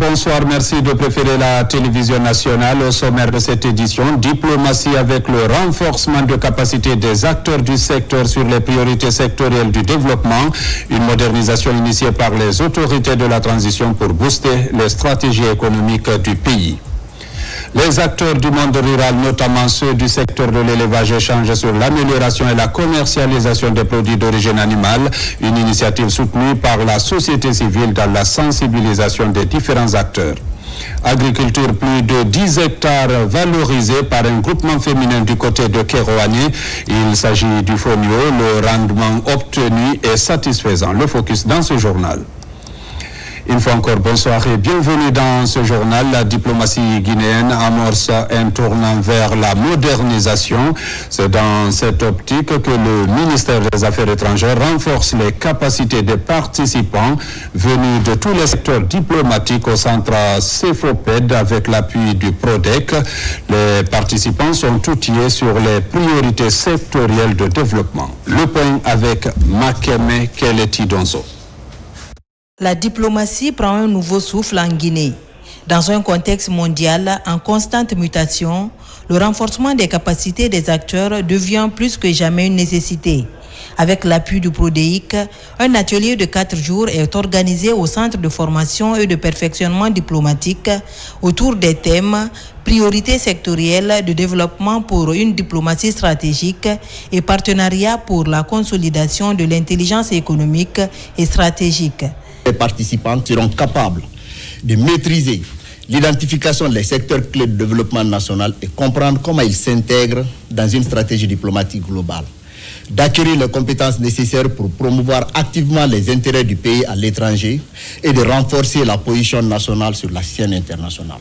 bonsoir, merci de préférer la télévision nationale. Au sommaire de cette édition, diplomatie avec le renforcement de capacité des acteurs du secteur sur les priorités sectorielles du développement, une modernisation initiée par les autorités de la transition pour booster les stratégies économiques du pays. Les acteurs du monde rural, notamment ceux du secteur de l'élevage, échangent sur l'amélioration et la commercialisation des produits d'origine animale, une initiative soutenue par la société civile dans la sensibilisation des différents acteurs. Agriculture, plus de 10 hectares valorisés par un groupement féminin du côté de Kéroani. Il s'agit du Fonio. Le rendement obtenu est satisfaisant. Le focus dans ce journal. Une fois encore, bonsoir et bienvenue dans ce journal. La diplomatie guinéenne amorce un tournant vers la modernisation. C'est dans cette optique que le ministère des Affaires étrangères renforce les capacités des participants venus de tous les secteurs diplomatiques au centre CEFOPED avec l'appui du PRODEC. Les participants sont outillés sur les priorités sectorielles de développement. Le point avec Makeme Keleti Donzo. La diplomatie prend un nouveau souffle en Guinée. Dans un contexte mondial en constante mutation, le renforcement des capacités des acteurs devient plus que jamais une nécessité. Avec l'appui du PRODEIC, un atelier de 4 jours est organisé au Centre de formation et de perfectionnement diplomatique autour des thèmes priorités sectorielles de développement pour une diplomatie stratégique et partenariat pour la consolidation de l'intelligence économique et stratégique. Les participants seront capables de maîtriser l'identification des secteurs clés de développement national et comprendre comment ils s'intègrent dans une stratégie diplomatique globale, d'acquérir les compétences nécessaires pour promouvoir activement les intérêts du pays à l'étranger et de renforcer la position nationale sur la scène internationale,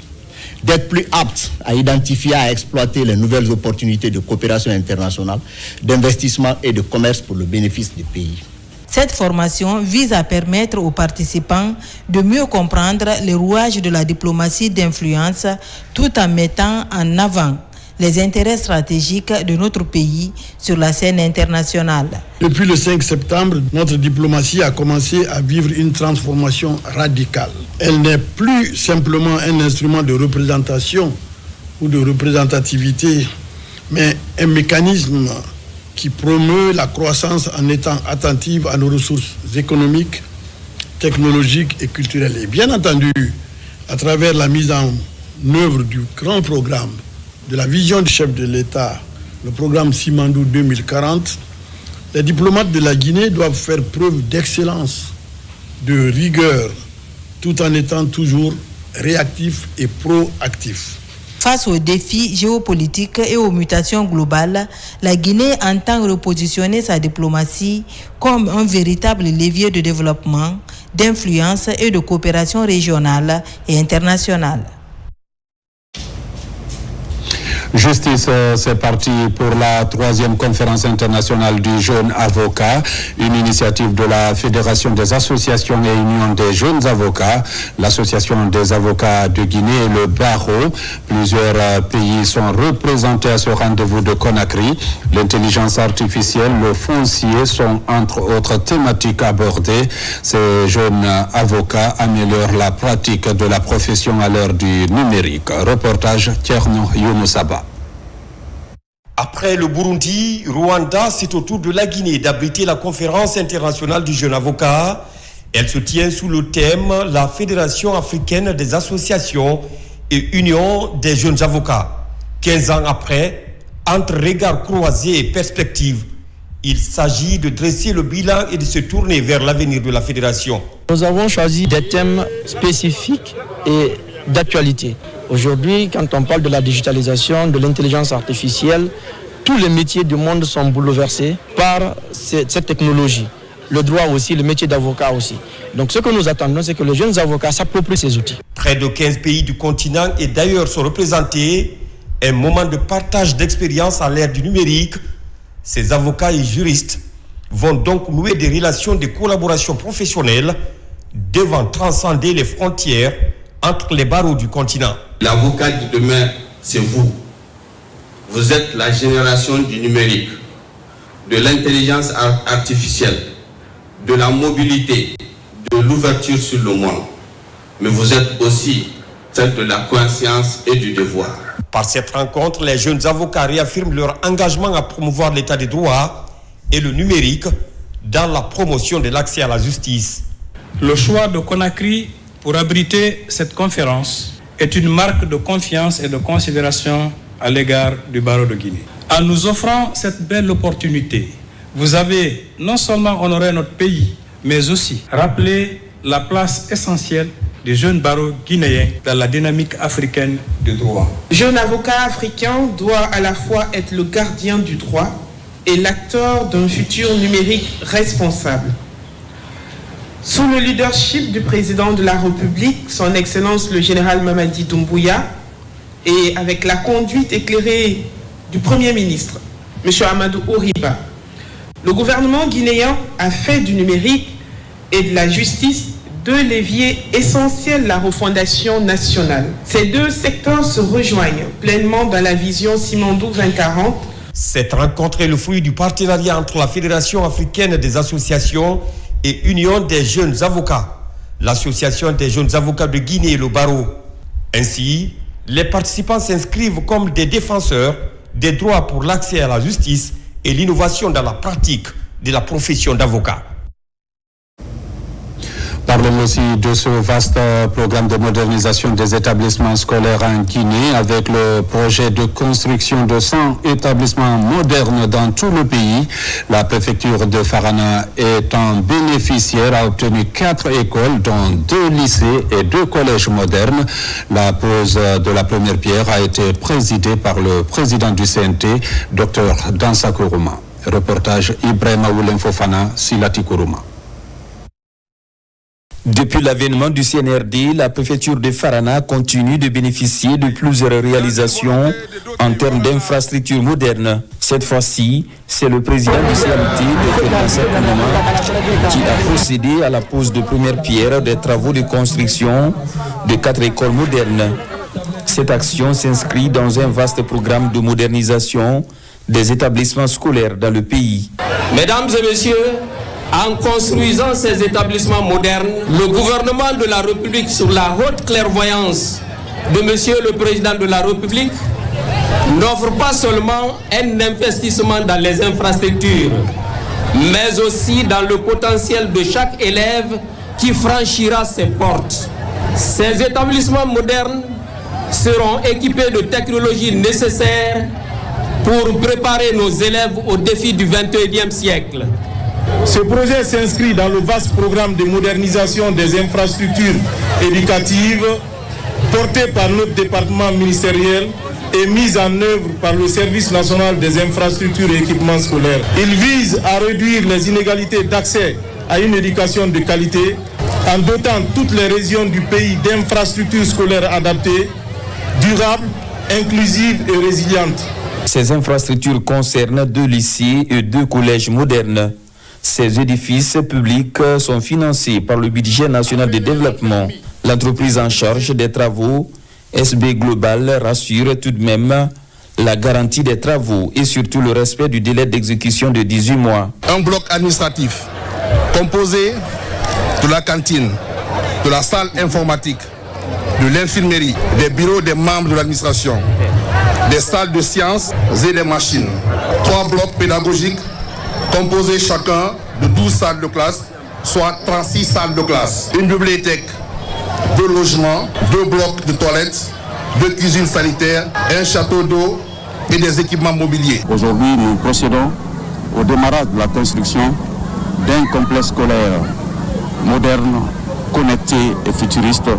d'être plus aptes à identifier et à exploiter les nouvelles opportunités de coopération internationale, d'investissement et de commerce pour le bénéfice du pays. Cette formation vise à permettre aux participants de mieux comprendre les rouages de la diplomatie d'influence tout en mettant en avant les intérêts stratégiques de notre pays sur la scène internationale. Depuis le 5 septembre, notre diplomatie a commencé à vivre une transformation radicale. Elle n'est plus simplement un instrument de représentation ou de représentativité, mais un mécanisme qui promeut la croissance en étant attentive à nos ressources économiques, technologiques et culturelles. Et bien entendu, à travers la mise en œuvre du grand programme, de la vision du chef de l'État, le programme Simandou 2040, les diplomates de la Guinée doivent faire preuve d'excellence, de rigueur, tout en étant toujours réactifs et proactifs. Face aux défis géopolitiques et aux mutations globales, la Guinée entend repositionner sa diplomatie comme un véritable levier de développement, d'influence et de coopération régionale et internationale. Justice, c'est parti pour la 3e conférence internationale du jeune avocat, une initiative de la Fédération des associations et unions des jeunes avocats, l'Association des avocats de Guinée et le barreau. Plusieurs pays sont représentés à ce rendez-vous de Conakry. L'intelligence artificielle, le foncier sont entre autres thématiques abordées. Ces jeunes avocats améliorent la pratique de la profession à l'ère du numérique. Reportage Tierno Younoussaba. Après le Burundi, Rwanda, c'est au tour de la Guinée d'abriter la conférence internationale du jeune avocat. Elle se tient sous le thème « La Fédération africaine des associations et unions des jeunes avocats ». 15 ans après, entre regards croisés et perspectives, il s'agit de dresser le bilan et de se tourner vers l'avenir de la fédération. Nous avons choisi des thèmes spécifiques et d'actualité. Aujourd'hui, quand on parle de la digitalisation, de l'intelligence artificielle, tous les métiers du monde sont bouleversés par cette technologie. Le droit aussi, le métier d'avocat aussi. Donc ce que nous attendons, c'est que les jeunes avocats s'approprient ces outils. Près de 15 pays du continent et d'ailleurs sont représentés. Un moment de partage d'expérience à l'ère du numérique. Ces avocats et juristes vont donc nouer des relations de collaboration professionnelle devant transcender les frontières entre les barreaux du continent. L'avocat de demain, c'est vous. Vous êtes la génération du numérique, de l'intelligence artificielle, de la mobilité, de l'ouverture sur le monde. mais vous êtes aussi celle de la conscience et du devoir. Par cette rencontre, les jeunes avocats réaffirment leur engagement à promouvoir l'état des droits et le numérique dans la promotion de l'accès à la justice. Le choix de Conakry pour abriter cette conférence est une marque de confiance et de considération à l'égard du barreau de Guinée. En nous offrant cette belle opportunité, vous avez non seulement honoré notre pays, mais aussi rappelé la place essentielle des jeunes barreaux guinéens dans la dynamique africaine du droit. Le jeune avocat africain doit à la fois être le gardien du droit et l'acteur d'un futur numérique responsable. Sous le leadership du président de la République, son Excellence le général Mamadi Doumbouya, et avec la conduite éclairée du Premier ministre, M. Amadou Ouriba, le gouvernement guinéen a fait du numérique et de la justice deux leviers essentiels de la refondation nationale. Ces deux secteurs se rejoignent pleinement dans la vision Simandou 2040. Cette rencontre est le fruit du partenariat entre la Fédération africaine des associations et Union des jeunes avocats, l'Association des jeunes avocats de Guinée et le barreau. Ainsi, les participants s'inscrivent comme des défenseurs des droits pour l'accès à la justice et l'innovation dans la pratique de la profession d'avocat. Parlons aussi de ce vaste programme de modernisation des établissements scolaires en Guinée avec le projet de construction de 100 établissements modernes dans tout le pays. La préfecture de Farana étant bénéficiaire a obtenu 4 écoles dont 2 lycées et 2 collèges modernes. La pose de la première pierre a été présidée par le président du CNT, Dr Dansa Kourouma. Reportage Ibrahim Aoulem Fofana, Silati Kourouma. Depuis l'avènement du CNRD, la préfecture de Farana continue de bénéficier de plusieurs réalisations en termes d'infrastructures modernes. Cette fois-ci, c'est le président du CNT, Dr Dansa Kourouma, qui a procédé à la pose de première pierre des travaux de construction de 4 écoles modernes. Cette action s'inscrit dans un vaste programme de modernisation des établissements scolaires dans le pays. Mesdames et messieurs, en construisant ces établissements modernes, le gouvernement de la République, sous la haute clairvoyance de Monsieur le Président de la République, n'offre pas seulement un investissement dans les infrastructures, mais aussi dans le potentiel de chaque élève qui franchira ses portes. Ces établissements modernes seront équipés de technologies nécessaires pour préparer nos élèves aux défis du XXIe siècle. Ce projet s'inscrit dans le vaste programme de modernisation des infrastructures éducatives porté par notre département ministériel et mis en œuvre par le Service national des infrastructures et équipements scolaires. Il vise à réduire les inégalités d'accès à une éducation de qualité en dotant toutes les régions du pays d'infrastructures scolaires adaptées, durables, inclusives et résilientes. Ces infrastructures concernent 2 lycées et 2 collèges modernes. Ces édifices publics sont financés par le budget national de développement. L'entreprise en charge des travaux, SB Global, rassure tout de même la garantie des travaux et surtout le respect du délai d'exécution de 18 mois. Un bloc administratif composé de la cantine, de la salle informatique, de l'infirmerie, des bureaux des membres de l'administration, des salles de sciences et des machines. 3 blocs pédagogiques composés chacun de 12 salles de classe, soit 36 salles de classe. Une bibliothèque, 2 logements, 2 blocs de toilettes, 2 cuisines sanitaires, un château d'eau et des équipements mobiliers. Aujourd'hui, nous procédons au démarrage de la construction d'un complexe scolaire moderne, connecté et futuriste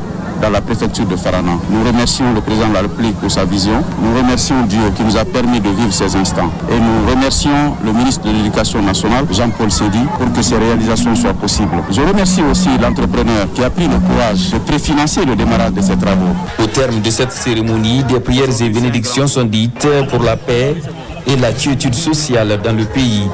dans la préfecture de Farana. Nous remercions le président de la République pour sa vision. Nous remercions Dieu qui nous a permis de vivre ces instants. Et nous remercions le ministre de l'Éducation nationale, Jean-Paul Sédi, pour que ces réalisations soient possibles. Je remercie aussi l'entrepreneur qui a pris le courage de préfinancer le démarrage de ces travaux. Au terme de cette cérémonie, des prières et bénédictions sont dites pour la paix et la quiétude sociale dans le pays.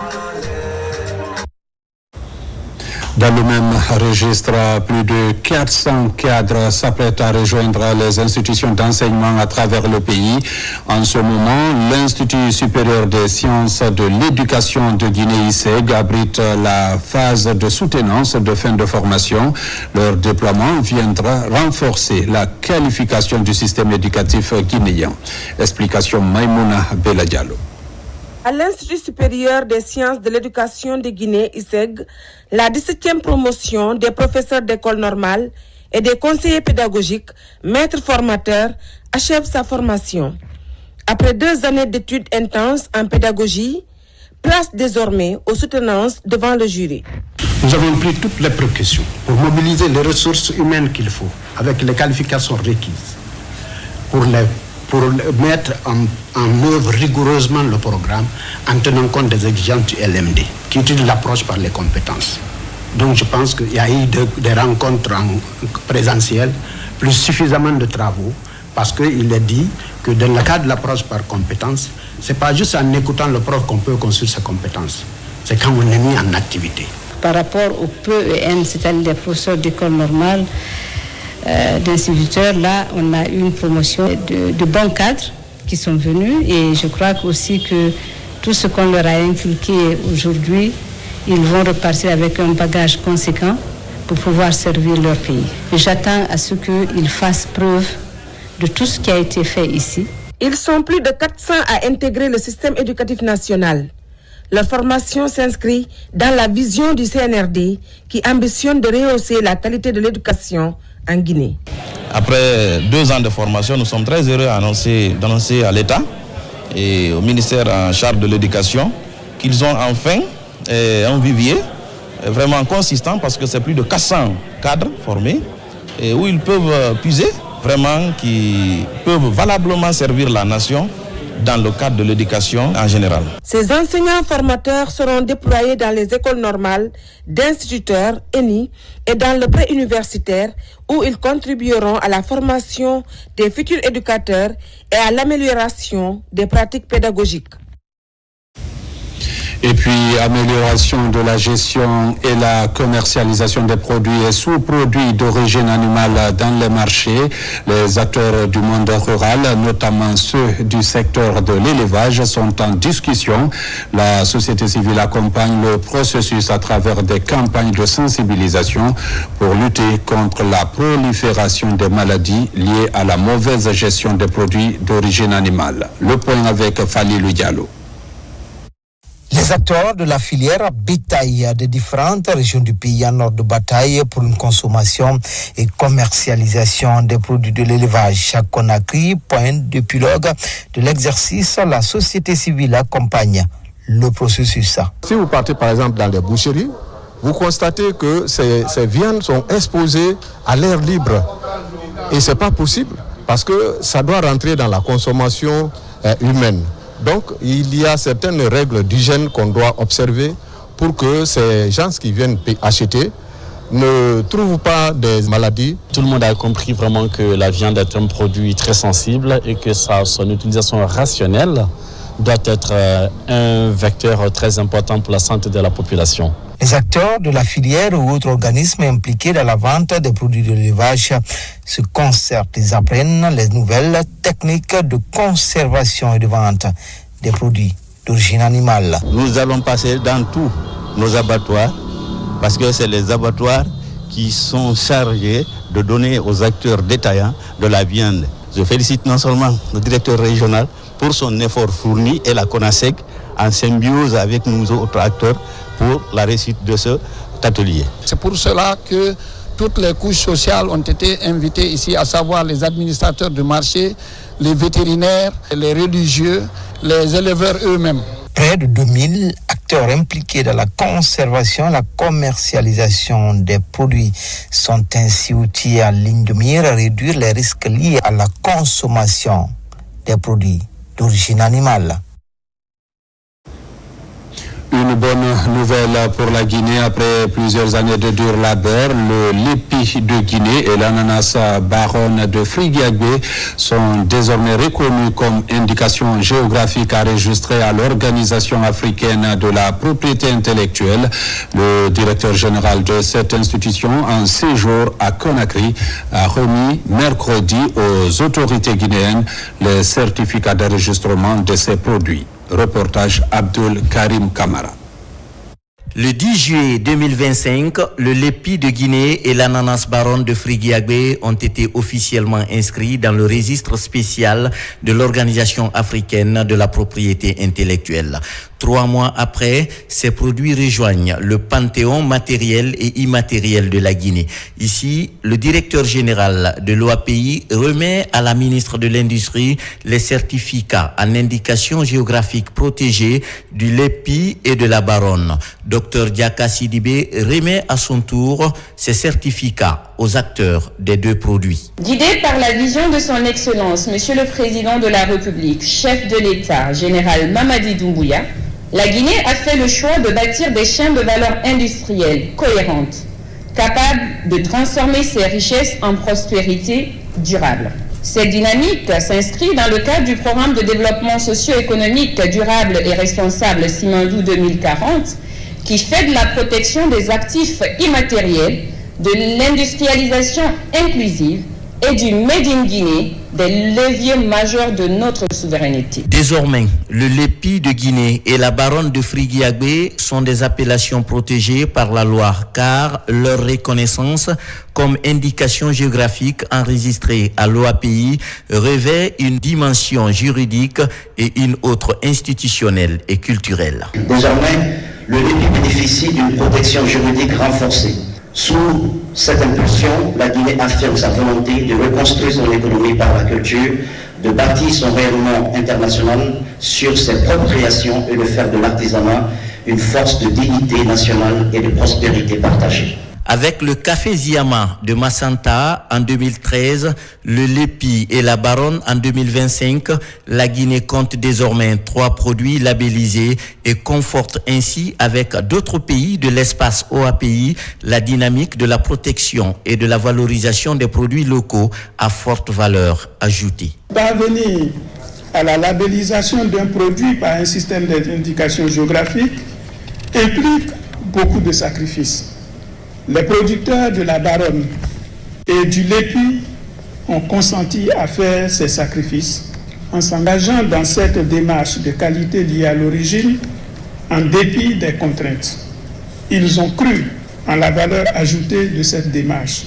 Dans le même registre, plus de 400 cadres s'apprêtent à rejoindre les institutions d'enseignement à travers le pays. En ce moment, l'Institut supérieur des sciences de l'éducation de Guinée-ISEG abrite la phase de soutenance de fin de formation. Leur déploiement viendra renforcer la qualification du système éducatif guinéen. Explication Maïmouna Beladialo. À l'Institut supérieur des sciences de l'éducation de Guinée, ISEG, la 17e promotion des professeurs d'école normale et des conseillers pédagogiques, maîtres formateurs, achève sa formation. Après 2 années d'études intenses en pédagogie, place désormais aux soutenances devant le jury. Nous avons pris toutes les précautions pour mobiliser les ressources humaines qu'il faut, avec les qualifications requises, pour mettre en œuvre rigoureusement le programme en tenant compte des exigences du LMD, qui utilise l'approche par les compétences. Donc je pense qu'il y a eu des rencontres en présentiel, plus suffisamment de travaux, parce qu'il est dit que dans le cadre de l'approche par compétences, ce n'est pas juste en écoutant le prof qu'on peut construire ses compétences, c'est quand on est mis en activité. Par rapport au PEN, c'est-à-dire les professeurs d'école normale, d'instituteurs, là, on a eu une promotion de bons cadres qui sont venus et je crois aussi que tout ce qu'on leur a inculqué aujourd'hui, ils vont repartir avec un bagage conséquent pour pouvoir servir leur pays. J'attends à ce qu'ils fassent preuve de tout ce qui a été fait ici. Ils sont plus de 400 à intégrer le système éducatif national. Leur formation s'inscrit dans la vision du CNRD qui ambitionne de rehausser la qualité de l'éducation en Guinée. Après 2 ans de formation, nous sommes très heureux d'annoncer à l'État et au ministère en charge de l'éducation qu'ils ont enfin un vivier vraiment consistant parce que c'est plus de 400 cadres formés et où ils peuvent puiser vraiment, qui peuvent valablement servir la nation dans le cadre de l'éducation en général. Ces enseignants formateurs seront déployés dans les écoles normales d'instituteurs, ENI, et dans le pré-universitaire où ils contribueront à la formation des futurs éducateurs et à l'amélioration des pratiques pédagogiques. Et puis, amélioration de la gestion et la commercialisation des produits et sous-produits d'origine animale dans les marchés. Les acteurs du monde rural, notamment ceux du secteur de l'élevage, sont en discussion. La société civile accompagne le processus à travers des campagnes de sensibilisation pour lutter contre la prolifération des maladies liées à la mauvaise gestion des produits d'origine animale. Le point avec Falilou Diallo. Les acteurs de la filière bétail des différentes régions du pays en ordre de bataille pour une consommation et commercialisation des produits de l'élevage. À Conakry, point d'épilogue de l'exercice, la société civile accompagne le processus. Si vous partez par exemple dans les boucheries, vous constatez que ces viandes sont exposées à l'air libre. Et ce n'est pas possible parce que ça doit rentrer dans la consommation humaine. Donc, il y a certaines règles d'hygiène qu'on doit observer pour que ces gens qui viennent acheter ne trouvent pas des maladies. Tout le monde a compris vraiment que la viande est un produit très sensible et que son utilisation rationnelle doit être un vecteur très important pour la santé de la population. Les acteurs de la filière ou autres organismes impliqués dans la vente des produits de l'élevage se concertent. Ils apprennent les nouvelles techniques de conservation et de vente des produits d'origine animale. Nous allons passer dans tous nos abattoirs parce que c'est les abattoirs qui sont chargés de donner aux acteurs détaillants de la viande. Je félicite non seulement le directeur régional pour son effort fourni et la CONASEC en symbiose avec nous autres acteurs pour la réussite de cet atelier. C'est pour cela que toutes les couches sociales ont été invitées ici, à savoir les administrateurs de marché, les vétérinaires, les religieux, les éleveurs eux-mêmes. Près de 2000 acteurs impliqués dans la conservation et la commercialisation des produits sont ainsi outillés en ligne de mire à réduire les risques liés à la consommation des produits d'origine animale. Une bonne nouvelle pour la Guinée. Après plusieurs années de dur labeur, le lépi de Guinée et l'ananas baronne de Friguiagbé sont désormais reconnus comme indication géographique enregistrée à l'Organisation africaine de la propriété intellectuelle. Le directeur général de cette institution, en séjour à Conakry, a remis mercredi aux autorités guinéennes les certificats d'enregistrement de ces produits. Reportage Abdul Karim Kamara. Le 10 juillet 2025, le lépi de Guinée et l'ananas baronne de Friguiagbé ont été officiellement inscrits dans le registre spécial de l'Organisation africaine de la propriété intellectuelle. 3 mois après, ces produits rejoignent le panthéon matériel et immatériel de la Guinée. Ici, le directeur général de l'OAPI remet à la ministre de l'Industrie les certificats en indication géographique protégée du lépi et de la baronne. Dr Diaka Sidibé remet à son tour ces certificats aux acteurs des deux produits. Guidé par la vision de son Excellence, Monsieur le Président de la République, chef de l'État, Général Mamadi Doumbouya, la Guinée a fait le choix de bâtir des chaînes de valeur industrielle cohérentes, capables de transformer ses richesses en prospérité durable. Cette dynamique s'inscrit dans le cadre du programme de développement socio-économique durable et responsable Simandou 2040, qui fait de la protection des actifs immatériels, de l'industrialisation inclusive et du Made in Guinée des leviers majeurs de notre souveraineté. Désormais, le lépi de Guinée et la baronne de Friguiagbé sont des appellations protégées par la loi, car leur reconnaissance comme indication géographique enregistrée à l'OAPI revêt une dimension juridique et une autre institutionnelle et culturelle. Désormais, le lépi bénéficie d'une protection juridique renforcée. Sous cette impulsion, la Guinée affirme sa volonté de reconstruire son économie par la culture, de bâtir son rayonnement international sur ses propres créations et de faire de l'artisanat une force de dignité nationale et de prospérité partagée. Avec le café Ziama de Massanta en 2013, le lépi et la baronne en 2025, la Guinée compte désormais 3 produits labellisés et conforte ainsi avec d'autres pays de l'espace OAPI la dynamique de la protection et de la valorisation des produits locaux à forte valeur ajoutée. Parvenir à la labellisation d'un produit par un système d'indication géographique implique beaucoup de sacrifices. Les producteurs de la baronne et du lépi ont consenti à faire ces sacrifices en s'engageant dans cette démarche de qualité liée à l'origine en dépit des contraintes. Ils ont cru en la valeur ajoutée de cette démarche,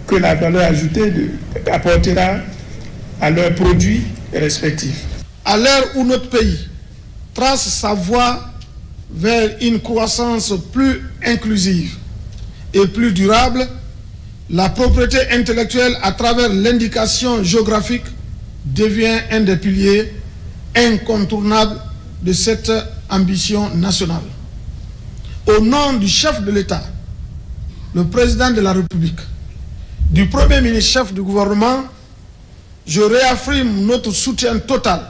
que la valeur ajoutée apportera à leurs produits respectifs. À l'heure où notre pays trace sa voie vers une croissance plus inclusive et plus durable, la propriété intellectuelle à travers l'indication géographique devient un des piliers incontournables de cette ambition nationale. Au nom du chef de l'État, le président de la République, du Premier ministre chef du gouvernement, je réaffirme notre soutien total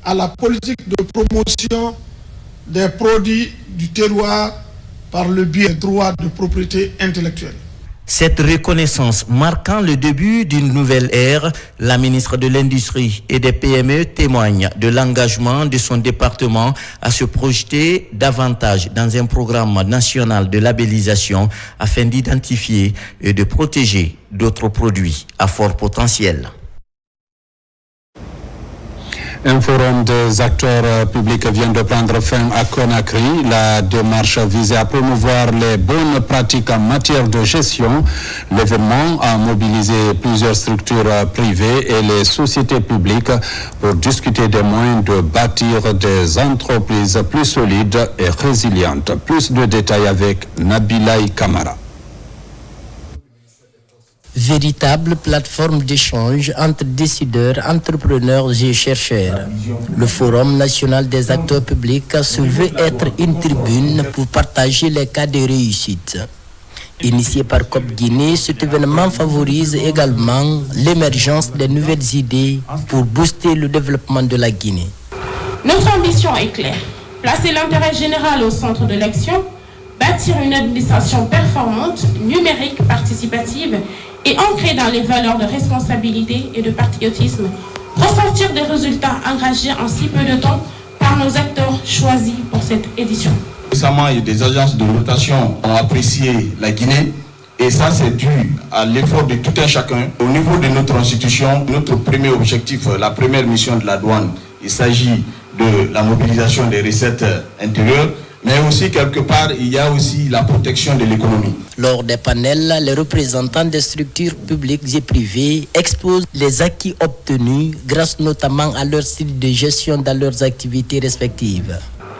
à la politique de promotion des produits du terroir par le biais des droits de propriété intellectuelle. Cette reconnaissance marquant le début d'une nouvelle ère, la ministre de l'Industrie et des PME témoigne de l'engagement de son département à se projeter davantage dans un programme national de labellisation afin d'identifier et de protéger d'autres produits à fort potentiel. Un forum des acteurs publics vient de prendre fin à Conakry. La démarche visait à promouvoir les bonnes pratiques en matière de gestion. L'événement a mobilisé plusieurs structures privées et les sociétés publiques pour discuter des moyens de bâtir des entreprises plus solides et résilientes. Plus de détails avec Nabilaï Kamara. Véritable plateforme d'échange entre décideurs, entrepreneurs et chercheurs. Le Forum national des acteurs publics se veut être une tribune pour partager les cas de réussite. Initié par COP Guinée, cet événement favorise également l'émergence de nouvelles idées pour booster le développement de la Guinée. Notre ambition est claire, placer l'intérêt général au centre de l'action, bâtir une administration performante, numérique, participative et ancrée dans les valeurs de responsabilité et de patriotisme, ressortir des résultats engagés en si peu de temps par nos acteurs choisis pour cette édition. Récemment, des agences de notation ont apprécié la Guinée et ça c'est dû à l'effort de tout un chacun. Au niveau de notre institution, notre premier objectif, la première mission de la douane, il s'agit de la mobilisation des recettes intérieures, mais aussi quelque part il y a aussi la protection de l'économie. Lors des panels, les représentants des structures publiques et privées exposent les acquis obtenus grâce notamment à leur style de gestion dans leurs activités respectives.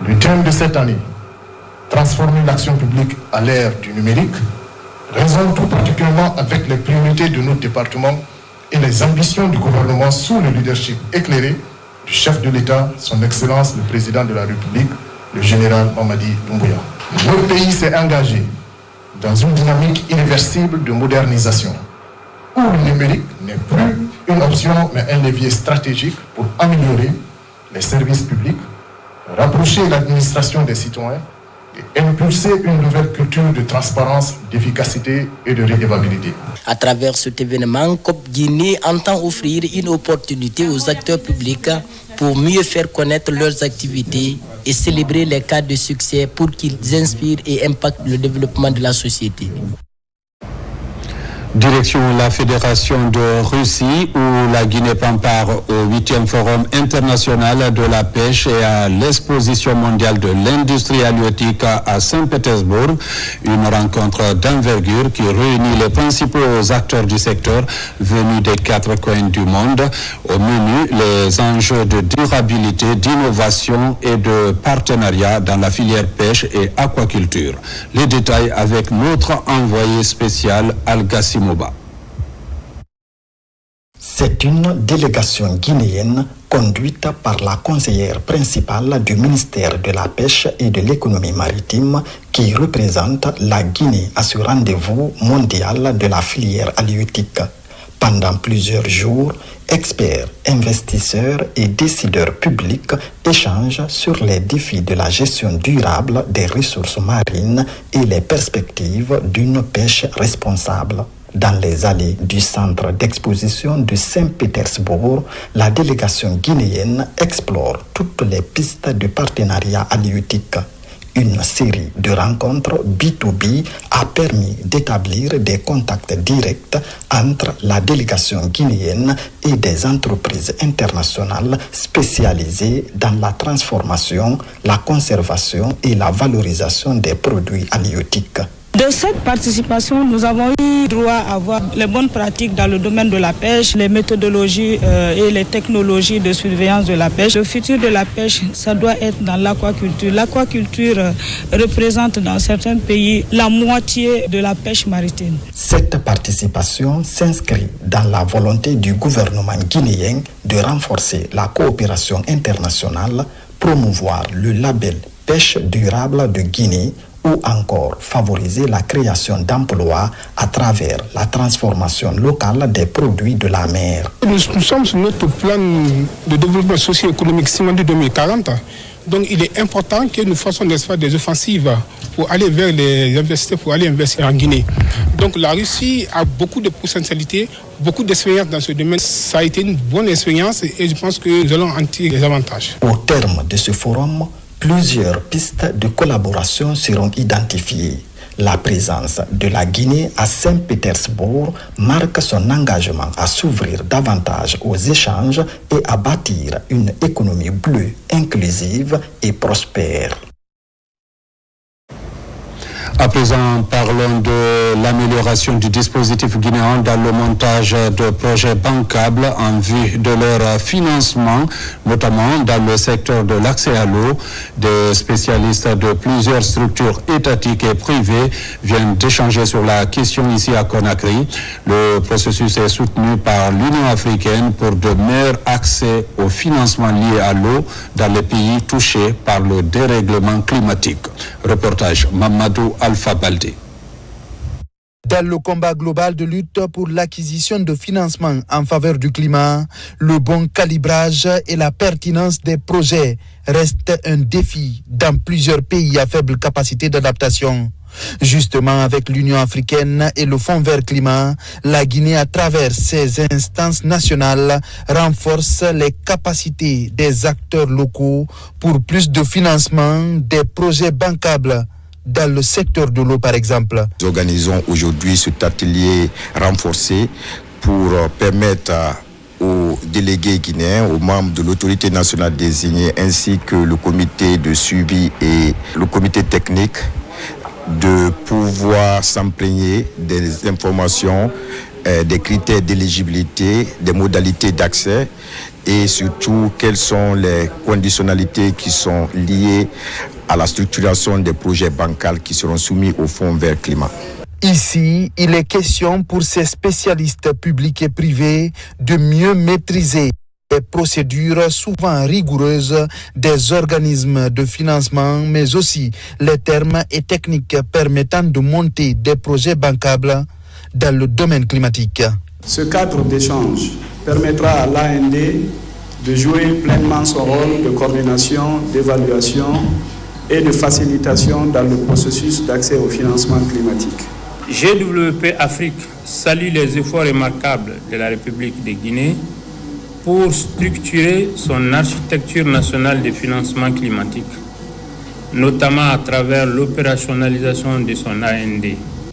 Le thème de cette année, transformer l'action publique à l'ère du numérique, résonne tout particulièrement avec les priorités de notre département et les ambitions du gouvernement sous le leadership éclairé du chef de l'État, son Excellence le Président de la République, le général Mamadi Doumbouya. Notre pays s'est engagé dans une dynamique irréversible de modernisation, où le numérique n'est plus une option mais un levier stratégique pour améliorer les services publics, rapprocher l'administration des citoyens et impulser une nouvelle culture de transparence, d'efficacité et de redevabilité. À travers cet événement, COP Guinée entend offrir une opportunité aux acteurs publics pour mieux faire connaître leurs activités et célébrer les cas de succès pour qu'ils inspirent et impactent le développement de la société. Direction la Fédération de Russie où la Guinée prend part au 8e Forum international de la pêche et à l'exposition mondiale de l'industrie halieutique à Saint-Pétersbourg. Une rencontre d'envergure qui réunit les principaux acteurs du secteur venus des 4 coins du monde. Au menu, les enjeux de durabilité, d'innovation et de partenariat dans la filière pêche et aquaculture. Les détails avec notre envoyé spécial Al-Gassim. C'est une délégation guinéenne conduite par la conseillère principale du ministère de la Pêche et de l'économie maritime qui représente la Guinée à ce rendez-vous mondial de la filière halieutique. Pendant plusieurs jours, experts, investisseurs et décideurs publics échangent sur les défis de la gestion durable des ressources marines et les perspectives d'une pêche responsable. Dans les allées du centre d'exposition de Saint-Pétersbourg, la délégation guinéenne explore toutes les pistes de partenariat halieutique. Une série de rencontres B2B a permis d'établir des contacts directs entre la délégation guinéenne et des entreprises internationales spécialisées dans la transformation, la conservation et la valorisation des produits halieutiques. De cette participation, nous avons eu droit à voir les bonnes pratiques dans le domaine de la pêche, les méthodologies et les technologies de surveillance de la pêche. Le futur de la pêche, ça doit être dans l'aquaculture. L'aquaculture représente dans certains pays la moitié de la pêche maritime. Cette participation s'inscrit dans la volonté du gouvernement guinéen de renforcer la coopération internationale, promouvoir le label Pêche durable de Guinée, ou encore favoriser la création d'emplois à travers la transformation locale des produits de la mer. Nous sommes sur notre plan de développement socio-économique Simandi 2040. Donc il est important que nous fassions des offensives pour aller vers les investisseurs, pour aller investir en Guinée. Donc la Russie a beaucoup de potentialités, beaucoup d'expérience dans ce domaine. Ça a été une bonne expérience et je pense que nous allons en tirer des avantages. Au terme de ce forum, plusieurs pistes de collaboration seront identifiées. La présence de la Guinée à Saint-Pétersbourg marque son engagement à s'ouvrir davantage aux échanges et à bâtir une économie bleue, inclusive et prospère. À présent, parlons de l'amélioration du dispositif guinéen dans le montage de projets bancables en vue de leur financement, notamment dans le secteur de l'accès à l'eau. Des spécialistes de plusieurs structures étatiques et privées viennent d'échanger sur la question ici à Conakry. Le processus est soutenu par l'Union africaine pour de meilleurs accès au financement lié à l'eau dans les pays touchés par le dérèglement climatique. Reportage Mamadou Alpha Baldé. Dans le combat global de lutte pour l'acquisition de financement en faveur du climat, le bon calibrage et la pertinence des projets restent un défi dans plusieurs pays à faible capacité d'adaptation. Justement, avec l'Union africaine et le Fonds vert climat, la Guinée, à travers ses instances nationales, renforce les capacités des acteurs locaux pour plus de financement des projets bancables dans le secteur de l'eau, par exemple. Nous organisons aujourd'hui cet atelier renforcé pour permettre aux délégués guinéens, aux membres de l'autorité nationale désignée, ainsi que le comité de suivi et le comité technique, de pouvoir s'imprégner des informations, des critères d'éligibilité, des modalités d'accès et surtout quelles sont les conditionnalités qui sont liées à la structuration des projets bancals qui seront soumis au Fonds vert climat. Ici, il est question pour ces spécialistes publics et privés de mieux maîtriser les procédures souvent rigoureuses des organismes de financement, mais aussi les termes et techniques permettant de monter des projets bancables dans le domaine climatique. Ce cadre d'échange permettra à l'AND de jouer pleinement son rôle de coordination, d'évaluation et de facilitation dans le processus d'accès au financement climatique. GWP Afrique salue les efforts remarquables de la République de Guinée pour structurer son architecture nationale de financement climatique, notamment à travers l'opérationnalisation de son AND.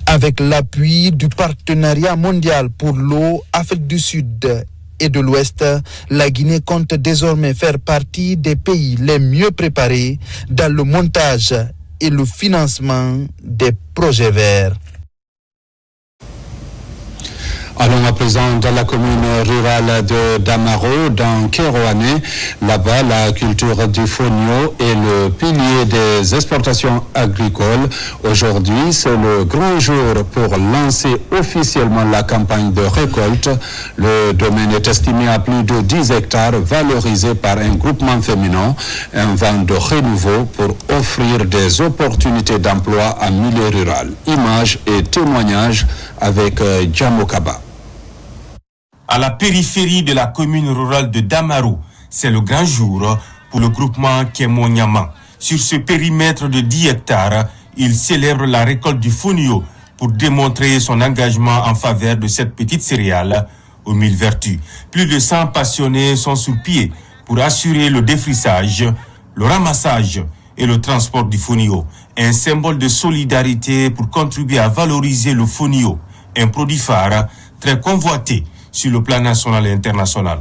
Avec l'appui du Partenariat mondial pour l'eau, Afrique du Sud et de l'Ouest, la Guinée compte désormais faire partie des pays les mieux préparés dans le montage et le financement des projets verts. Allons à présent dans la commune rurale de Damaro, dans Kéroane. Là-bas, la culture du fonio est le pilier des exportations agricoles. Aujourd'hui, c'est le grand jour pour lancer officiellement la campagne de récolte. Le domaine est estimé à plus de 10 hectares, valorisé par un groupement féminin, un vent de renouveau pour offrir des opportunités d'emploi en milieu rural. Images et témoignages avec Djamokaba. À la périphérie de la commune rurale de Damaro, c'est le grand jour pour le groupement Kémonyama. Sur ce périmètre de 10 hectares, il célèbre la récolte du fonio pour démontrer son engagement en faveur de cette petite céréale aux 1000 vertus. Plus de 100 passionnés sont sur pied pour assurer le défrissage, le ramassage et le transport du fonio. Un symbole de solidarité pour contribuer à valoriser le fonio, un produit phare très convoité sur le plan national et international.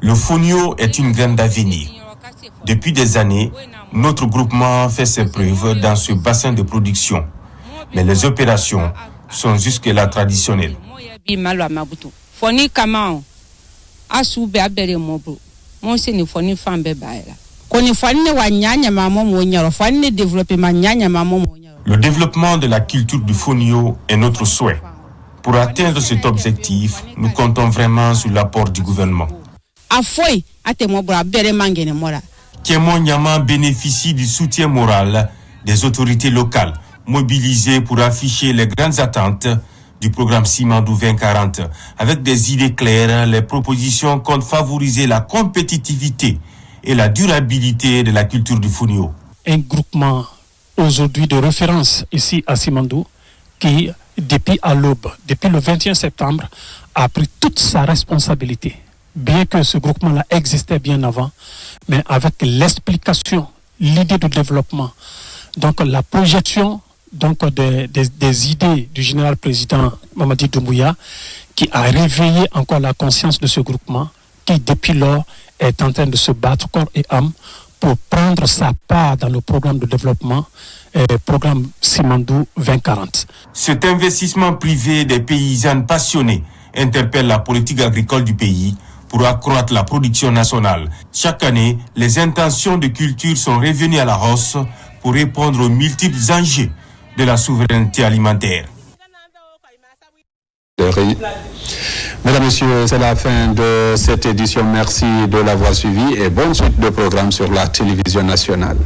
Le fonio est une graine d'avenir. Depuis des années, notre groupement fait ses preuves dans ce bassin de production. Mais les opérations sont jusque-là traditionnelles. Le développement de la culture du fonio est notre souhait. Pour atteindre cet objectif, nous comptons vraiment sur l'apport du gouvernement. Kémonyama bénéficie du soutien moral des autorités locales, mobilisées pour afficher les grandes attentes du programme Simandou 2040. Avec des idées claires, les propositions comptent favoriser la compétitivité et la durabilité de la culture du fonio. Un groupement aujourd'hui de référence ici à Simandou qui, depuis à l'aube, depuis le 21 septembre, a pris toute sa responsabilité. Bien que ce groupement-là existait bien avant, mais avec l'explication, l'idée de développement, donc la projection donc des idées du général président Mamadi Doumbouya, qui a réveillé encore la conscience de ce groupement, qui depuis lors est en train de se battre corps et âme pour prendre sa part dans le programme de développement, programme Simandou 2040. Cet investissement privé des paysannes passionnées interpelle la politique agricole du pays pour accroître la production nationale. Chaque année, les intentions de culture sont revenues à la hausse pour répondre aux multiples enjeux de la souveraineté alimentaire. Mesdames, Messieurs, c'est la fin de cette édition. Merci de l'avoir suivi et bonne suite de programme sur la télévision nationale.